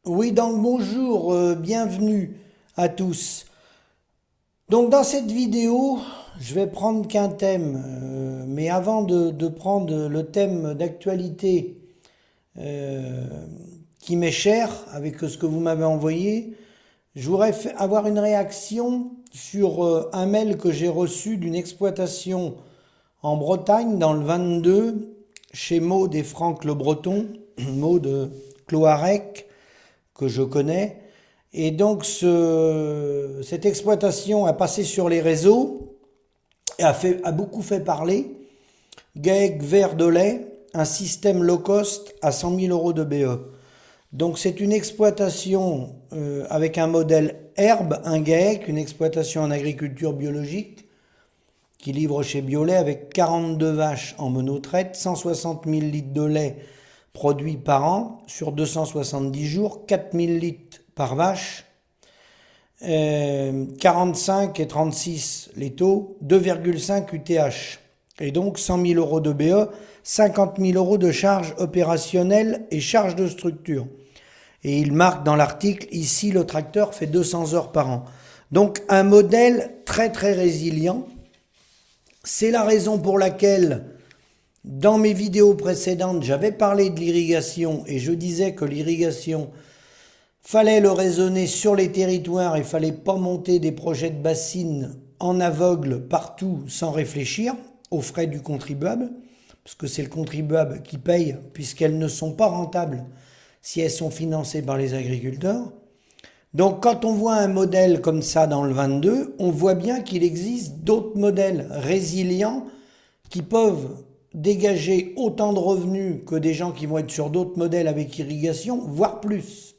Oui, donc bonjour, bienvenue à tous. Donc dans cette vidéo, je vais prendre qu'un thème, mais avant de prendre le thème d'actualité euh, qui m'est cher, avec ce que vous m'avez envoyé, je voudrais avoir une réaction sur un mail que j'ai reçu d'une exploitation en Bretagne, dans le 22, chez Maud et Franck Le Breton, Maud Cloarec, que je connais. Et donc cette exploitation a passé sur les réseaux et a beaucoup fait parler. GAEC Vert de lait, un système low cost à 100 000 euros de BE. Donc c'est une exploitation avec un modèle herbe, un GAEC, une exploitation en agriculture biologique qui livre chez Biolay avec 42 vaches en monotraite, 160 000 litres de lait produits par an sur 270 jours, 4 000 litres par vache, 45 et 36 les taux, 2,5 UTH. Et donc 100 000 euros de BE, 50 000 euros de charges opérationnelles et charges de structure. Et il marque dans l'article, ici le tracteur fait 200 heures par an. Donc un modèle très très résilient. C'est la raison pour laquelle, dans mes vidéos précédentes, j'avais parlé de l'irrigation et je disais que l'irrigation, fallait le raisonner sur les territoires et fallait pas monter des projets de bassines en aveugle partout sans réfléchir aux frais du contribuable, parce que c'est le contribuable qui paye puisqu'elles ne sont pas rentables si elles sont financées par les agriculteurs. Donc quand on voit un modèle comme ça dans le 22, on voit bien qu'il existe d'autres modèles résilients qui peuvent dégager autant de revenus que des gens qui vont être sur d'autres modèles avec irrigation, voire plus.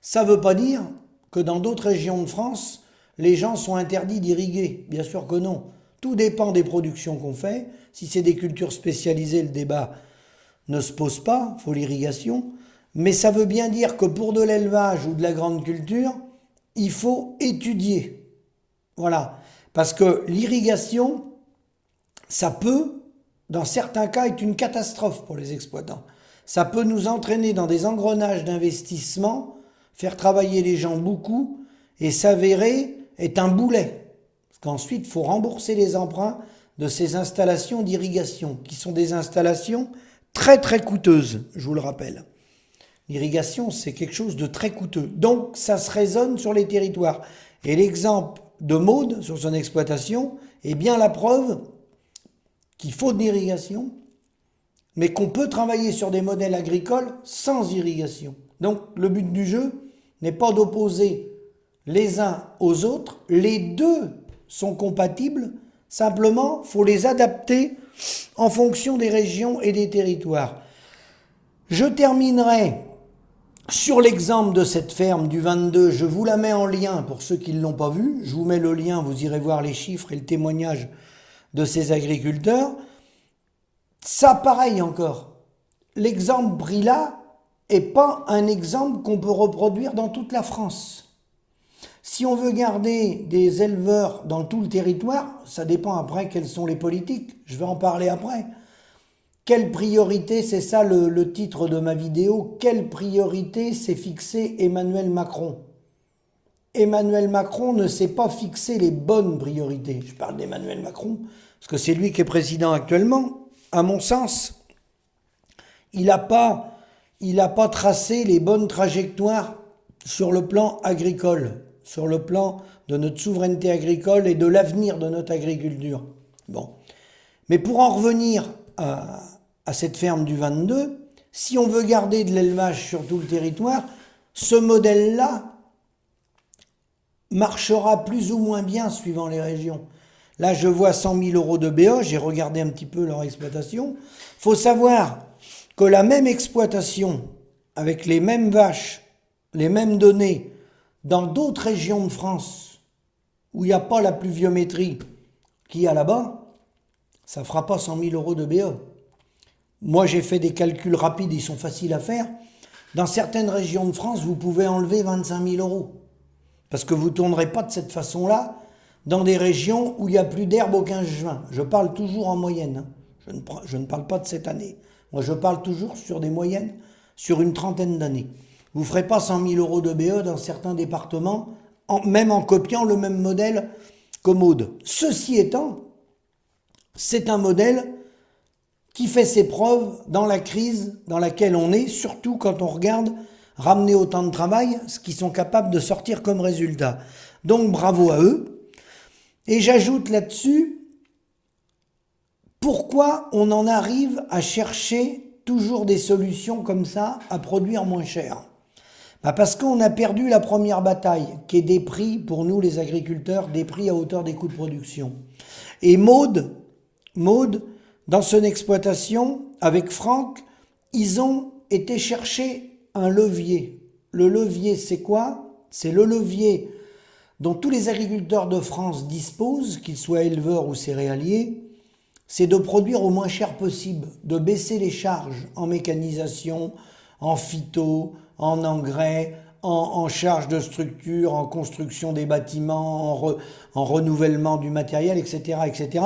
Ça ne veut pas dire que dans d'autres régions de France, les gens sont interdits d'irriguer. Bien sûr que non. Tout dépend des productions qu'on fait. Si c'est des cultures spécialisées, le débat ne se pose pas, il faut l'irrigation. Mais ça veut bien dire que pour de l'élevage ou de la grande culture, il faut étudier. Voilà. Parce que l'irrigation, ça peut, dans certains cas, être une catastrophe pour les exploitants. Ça peut nous entraîner dans des engrenages d'investissement, faire travailler les gens beaucoup et s'avérer être un boulet. Parce qu'ensuite, il faut rembourser les emprunts de ces installations d'irrigation, qui sont des installations très très coûteuses, je vous le rappelle. L'irrigation, c'est quelque chose de très coûteux. Donc, ça se raisonne sur les territoires. Et l'exemple de Maud, sur son exploitation, est bien la preuve qu'il faut de l'irrigation, mais qu'on peut travailler sur des modèles agricoles sans irrigation. Donc, le but du jeu n'est pas d'opposer les uns aux autres. Les deux sont compatibles. Simplement, il faut les adapter en fonction des régions et des territoires. Je terminerai sur l'exemple de cette ferme du 22, je vous la mets en lien pour ceux qui ne l'ont pas vu. Je vous mets le lien, vous irez voir les chiffres et le témoignage de ces agriculteurs. Ça, pareil encore. L'exemple pris là n'est pas un exemple qu'on peut reproduire dans toute la France. Si on veut garder des éleveurs dans tout le territoire, ça dépend après quelles sont les politiques. Je vais en parler après. Quelle priorité, c'est ça le titre de ma vidéo, quelle priorité s'est fixé Emmanuel Macron? Emmanuel Macron ne s'est pas fixé les bonnes priorités. Je parle d'Emmanuel Macron, parce que c'est lui qui est président actuellement. À mon sens, il n'a pas tracé les bonnes trajectoires sur le plan agricole, sur le plan de notre souveraineté agricole et de l'avenir de notre agriculture. Bon. Mais pour en revenir à cette ferme du 22, si on veut garder de l'élevage sur tout le territoire, ce modèle-là marchera plus ou moins bien suivant les régions. Là, je vois 100 000 euros de BE, j'ai regardé un petit peu leur exploitation. Il faut savoir que la même exploitation, avec les mêmes vaches, les mêmes données, dans d'autres régions de France, où il n'y a pas la pluviométrie qu'il y a là-bas, ça ne fera pas 100 000 euros de BE. Moi, j'ai fait des calculs rapides, ils sont faciles à faire. Dans certaines régions de France, vous pouvez enlever 25 000 euros. Parce que vous ne tournerez pas de cette façon-là dans des régions où il n'y a plus d'herbe au 15 juin. Je parle toujours en moyenne. Je ne parle pas de cette année. Moi, je parle toujours sur des moyennes sur une trentaine d'années. Vous ne ferez pas 100 000 euros de BE dans certains départements, même en copiant le même modèle qu'au Aude. Ceci étant, c'est un modèle qui fait ses preuves dans la crise dans laquelle on est, surtout quand on regarde ramener au temps de travail ce qu'ils sont capables de sortir comme résultat. Donc bravo à eux. Et j'ajoute là-dessus, pourquoi on en arrive à chercher toujours des solutions comme ça à produire moins cher? Parce qu'on a perdu la première bataille, qui est des prix, pour nous les agriculteurs, des prix à hauteur des coûts de production. Et Maud, dans son exploitation, avec Franck, ils ont été chercher un levier. Le levier, c'est quoi? C'est le levier dont tous les agriculteurs de France disposent, qu'ils soient éleveurs ou céréaliers, c'est de produire au moins cher possible, de baisser les charges en mécanisation, en phyto, en engrais, en charge de structure, en construction des bâtiments, en renouvellement du matériel, etc., etc.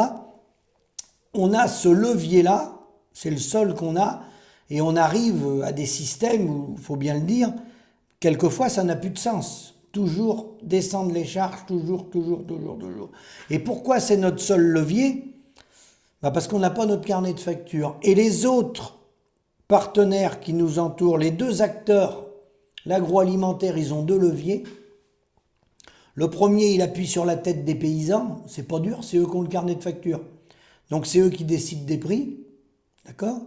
On a ce levier-là, c'est le seul qu'on a, et on arrive à des systèmes où, il faut bien le dire, quelquefois ça n'a plus de sens. Toujours descendre les charges, toujours. Et pourquoi c'est notre seul levier? Parce qu'on n'a pas notre carnet de factures. Et les autres partenaires qui nous entourent, les deux acteurs, l'agroalimentaire, ils ont deux leviers. Le premier, il appuie sur la tête des paysans, c'est pas dur, c'est eux qui ont le carnet de factures. Donc c'est eux qui décident des prix, d'accord?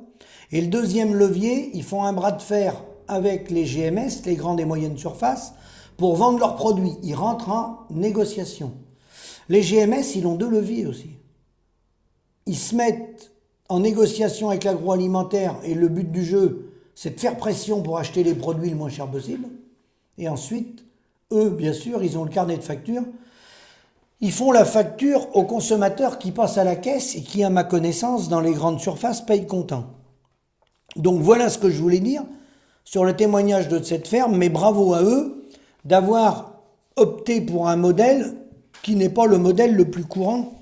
Et le deuxième levier, ils font un bras de fer avec les GMS, les grandes et moyennes surfaces, pour vendre leurs produits. Ils rentrent en négociation. Les GMS, ils ont deux leviers aussi. Ils se mettent en négociation avec l'agroalimentaire et le but du jeu, c'est de faire pression pour acheter les produits le moins cher possible. Et ensuite, eux, bien sûr, ils ont le carnet de facture. Ils font la facture aux consommateurs qui passent à la caisse et qui, à ma connaissance, dans les grandes surfaces, payent comptant. Donc voilà ce que je voulais dire sur le témoignage de cette ferme, mais bravo à eux d'avoir opté pour un modèle qui n'est pas le modèle le plus courant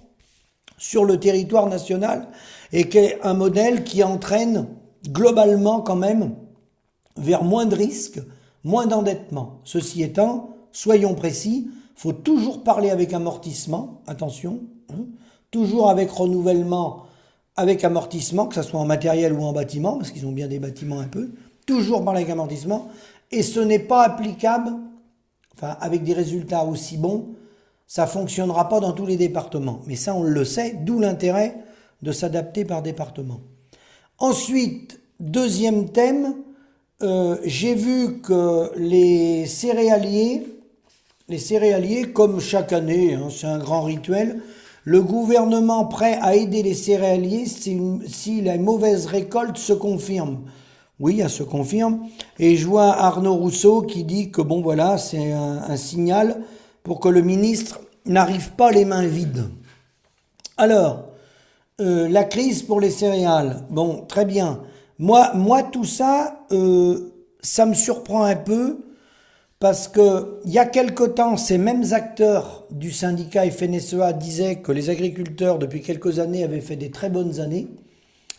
sur le territoire national et qui est un modèle qui entraîne globalement quand même vers moins de risques, moins d'endettement. Ceci étant, soyons précis, il faut toujours parler avec amortissement, attention, toujours avec renouvellement, avec amortissement, que ce soit en matériel ou en bâtiment, parce qu'ils ont bien des bâtiments un peu, toujours parler avec amortissement, et ce n'est pas applicable, enfin avec des résultats aussi bons, ça ne fonctionnera pas dans tous les départements. Mais ça, on le sait, d'où l'intérêt de s'adapter par département. Ensuite, deuxième thème, j'ai vu que les céréaliers, comme chaque année, c'est un grand rituel, le gouvernement prêt à aider les céréaliers si la mauvaise récolte se confirme. Oui, elle se confirme. Et je vois Arnaud Rousseau qui dit que bon voilà, c'est un signal pour que le ministre n'arrive pas les mains vides. Alors, la crise pour les céréales, bon, très bien. Moi tout ça, ça me surprend un peu parce que il y a quelque temps, ces mêmes acteurs du syndicat FNSEA disaient que les agriculteurs, depuis quelques années, avaient fait des très bonnes années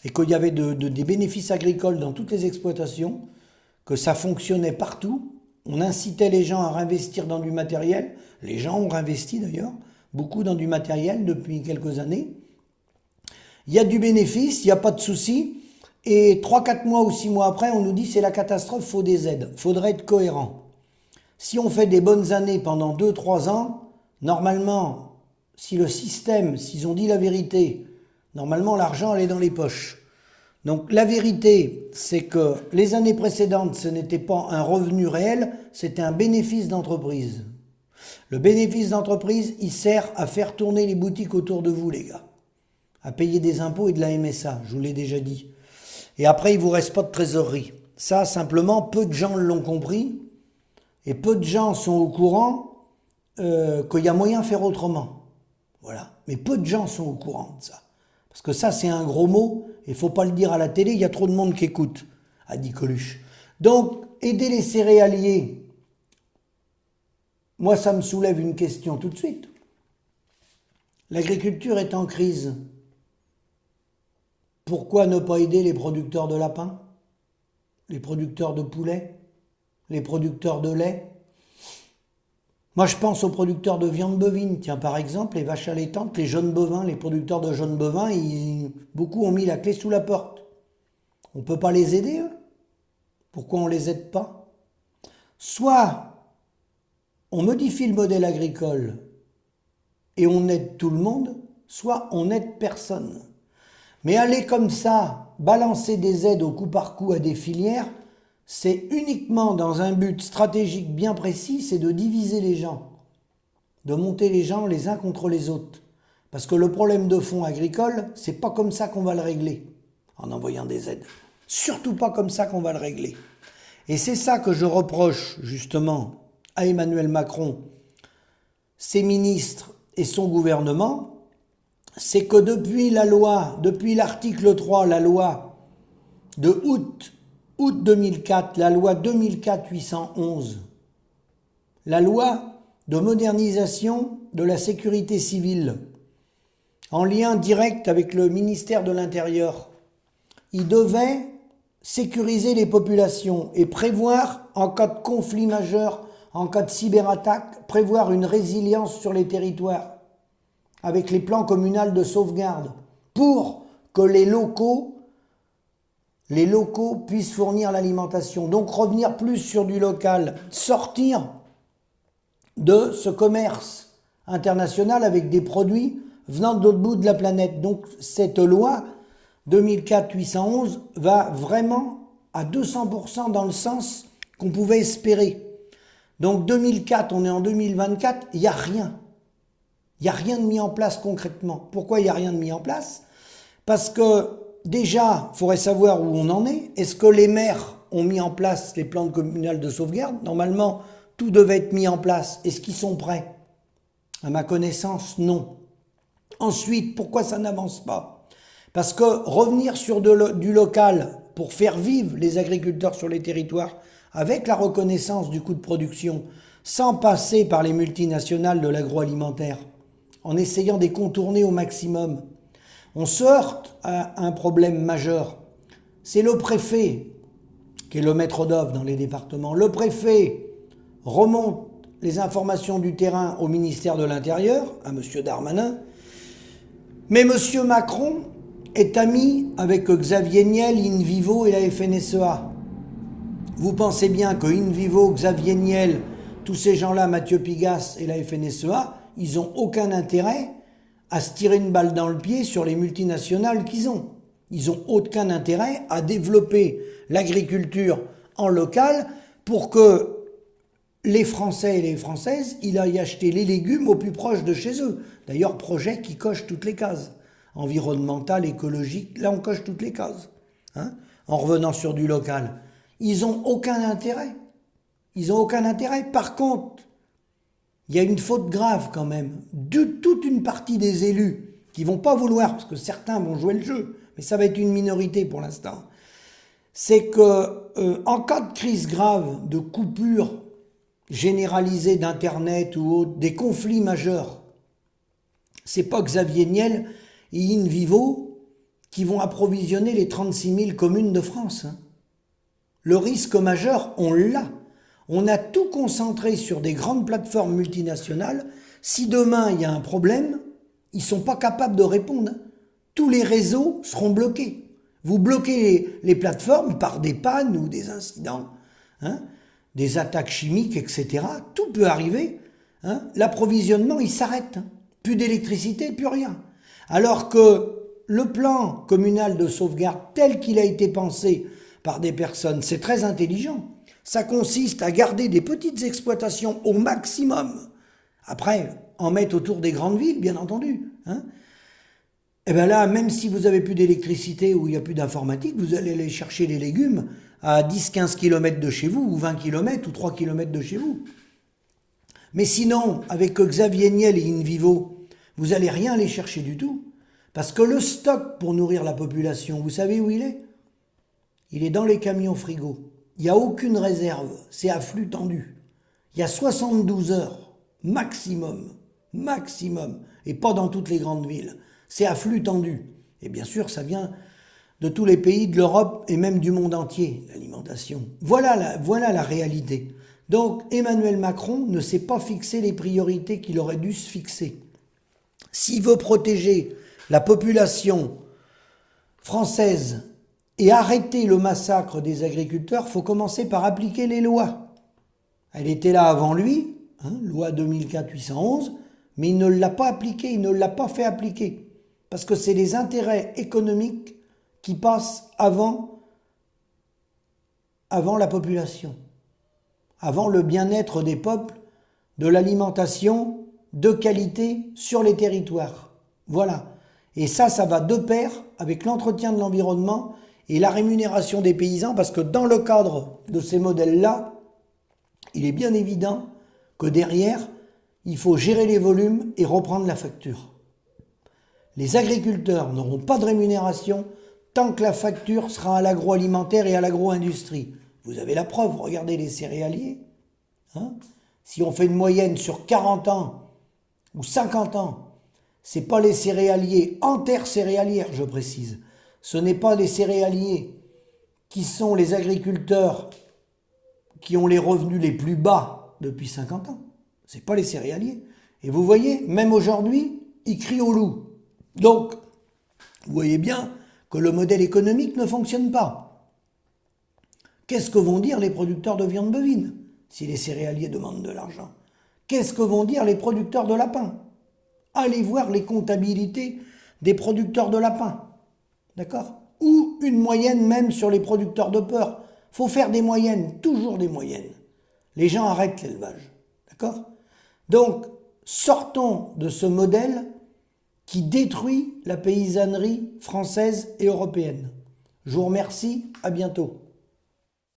et qu'il y avait des bénéfices agricoles dans toutes les exploitations, que ça fonctionnait partout. On incitait les gens à réinvestir dans du matériel. Les gens ont réinvesti d'ailleurs, beaucoup dans du matériel depuis quelques années. Il y a du bénéfice, il n'y a pas de souci. Et 3-4 mois ou 6 mois après, on nous dit c'est la catastrophe, il faut des aides. Il faudrait être cohérent. Si on fait des bonnes années pendant 2-3 ans, normalement, si le système, s'ils ont dit la vérité, normalement l'argent elle est dans les poches. Donc la vérité, c'est que les années précédentes, ce n'était pas un revenu réel, c'était un bénéfice d'entreprise. Le bénéfice d'entreprise, il sert à faire tourner les boutiques autour de vous, les gars. À payer des impôts et de la MSA, je vous l'ai déjà dit. Et après, il ne vous reste pas de trésorerie. Ça, simplement, peu de gens l'ont compris. Et peu de gens sont au courant qu'il y a moyen de faire autrement. Voilà. Mais peu de gens sont au courant de ça. Parce que ça, c'est un gros mot. Il ne faut pas le dire à la télé, il y a trop de monde qui écoute, a dit Coluche. Donc, aider les céréaliers, moi, ça me soulève une question tout de suite. L'agriculture est en crise. Pourquoi ne pas aider les producteurs de lapins? Les producteurs de poulet, les producteurs de lait. Moi, je pense aux producteurs de viande bovine. Tiens, par exemple, les vaches allaitantes, les jeunes bovins, les producteurs de jeunes bovins, beaucoup ont mis la clé sous la porte. On ne peut pas les aider, eux? Pourquoi on ne les aide pas? Soit on modifie le modèle agricole et on aide tout le monde, soit on n'aide personne. Mais aller comme ça, balancer des aides au coup par coup à des filières, c'est uniquement dans un but stratégique bien précis, c'est de diviser les gens, de monter les gens les uns contre les autres. Parce que le problème de fond agricole, c'est pas comme ça qu'on va le régler, en envoyant des aides. Surtout pas comme ça qu'on va le régler. Et c'est ça que je reproche justement à Emmanuel Macron, ses ministres et son gouvernement, c'est que depuis l'article 3, la loi de août 2004, la loi 2004-811, la loi de modernisation de la sécurité civile, en lien direct avec le ministère de l'Intérieur, il devait sécuriser les populations et prévoir, en cas de conflit majeur, en cas de cyberattaque, prévoir une résilience sur les territoires avec les plans communaux de sauvegarde pour que les locaux puissent fournir l'alimentation. Donc revenir plus sur du local, sortir de ce commerce international avec des produits venant de l'autre bout de la planète. Donc cette loi 2004-811 va vraiment à 200% dans le sens qu'on pouvait espérer. Donc 2004, on est en 2024, il n'y a rien. Il n'y a rien de mis en place concrètement. Pourquoi il n'y a rien de mis en place? Parce que déjà, il faudrait savoir où on en est. Est-ce que les maires ont mis en place les plans communaux de sauvegarde? Normalement, tout devait être mis en place. Est-ce qu'ils sont prêts? À ma connaissance, non. Ensuite, pourquoi ça n'avance pas? Parce que revenir sur du local pour faire vivre les agriculteurs sur les territoires avec la reconnaissance du coût de production, sans passer par les multinationales de l'agroalimentaire, en essayant de les contourner au maximum, on se heurte à un problème majeur. C'est le préfet qui est le maître d'œuvre dans les départements. Le préfet remonte les informations du terrain au ministère de l'Intérieur, à M. Darmanin, mais M. Macron est ami avec Xavier Niel, InVivo et la FNSEA. Vous pensez bien que InVivo, Xavier Niel, tous ces gens-là, Mathieu Pigasse et la FNSEA, ils n'ont aucun intérêt à se tirer une balle dans le pied sur les multinationales qu'ils ont. Ils n'ont aucun intérêt à développer l'agriculture en local pour que les Français et les Françaises, ils aillent acheter les légumes au plus proche de chez eux. D'ailleurs, projet qui coche toutes les cases. Environnemental, écologique, là on coche toutes les cases. En revenant sur du local. Ils n'ont aucun intérêt. Ils n'ont aucun intérêt. Par contre, il y a une faute grave quand même de toute une partie des élus qui vont pas vouloir, parce que certains vont jouer le jeu, mais ça va être une minorité pour l'instant. C'est que en cas de crise grave, de coupure généralisée d'Internet ou autre, des conflits majeurs, c'est pas Xavier Niel et InVivo qui vont approvisionner les 36 000 communes de France. Le risque majeur, on l'a. On a tout concentré sur des grandes plateformes multinationales. Si demain il y a un problème, ils ne sont pas capables de répondre. Tous les réseaux seront bloqués. Vous bloquez les plateformes par des pannes ou des incidents, des attaques chimiques, etc. Tout peut arriver. L'approvisionnement, il s'arrête. Plus d'électricité, plus rien. Alors que le plan communal de sauvegarde tel qu'il a été pensé par des personnes, c'est très intelligent. Ça consiste à garder des petites exploitations au maximum. Après, en mettre autour des grandes villes, bien entendu. Et bien là, même si vous avez plus d'électricité ou il n'y a plus d'informatique, vous allez aller chercher les légumes à 10-15 km de chez vous, ou 20 km, ou 3 km de chez vous. Mais sinon, avec Xavier Niel et InVivo, vous n'allez rien aller chercher du tout. Parce que le stock pour nourrir la population, vous savez où il est? Il est dans les camions frigo. Il n'y a aucune réserve, c'est à flux tendu. Il y a 72 heures, maximum, et pas dans toutes les grandes villes. C'est à flux tendu. Et bien sûr, ça vient de tous les pays de l'Europe et même du monde entier, l'alimentation. l'alimentation. Voilà la réalité. Donc Emmanuel Macron ne s'est pas fixé les priorités qu'il aurait dû se fixer. S'il veut protéger la population française et arrêter le massacre des agriculteurs, il faut commencer par appliquer les lois. Elle était là avant lui, loi 2004-811, mais il ne l'a pas appliquée, il ne l'a pas fait appliquer. Parce que c'est les intérêts économiques qui passent avant la population, avant le bien-être des peuples, de l'alimentation de qualité sur les territoires. Voilà. Et ça va de pair avec l'entretien de l'environnement et la rémunération des paysans, parce que dans le cadre de ces modèles-là, il est bien évident que derrière, il faut gérer les volumes et reprendre la facture. Les agriculteurs n'auront pas de rémunération tant que la facture sera à l'agroalimentaire et à l'agro-industrie. Vous avez la preuve, regardez les céréaliers. Si on fait une moyenne sur 40 ans ou 50 ans, ce n'est pas les céréaliers en terre céréalière, je précise. Ce n'est pas les céréaliers qui sont les agriculteurs qui ont les revenus les plus bas depuis 50 ans. Ce n'est pas les céréaliers. Et vous voyez, même aujourd'hui, ils crient au loup. Donc, vous voyez bien que le modèle économique ne fonctionne pas. Qu'est-ce que vont dire les producteurs de viande bovine si les céréaliers demandent de l'argent? Qu'est-ce que vont dire les producteurs de lapins? Allez voir les comptabilités des producteurs de lapins. D'accord? Ou une moyenne même sur les producteurs de porc. Il faut faire des moyennes, toujours des moyennes. Les gens arrêtent l'élevage. D'accord? Donc, sortons de ce modèle qui détruit la paysannerie française et européenne. Je vous remercie, à bientôt.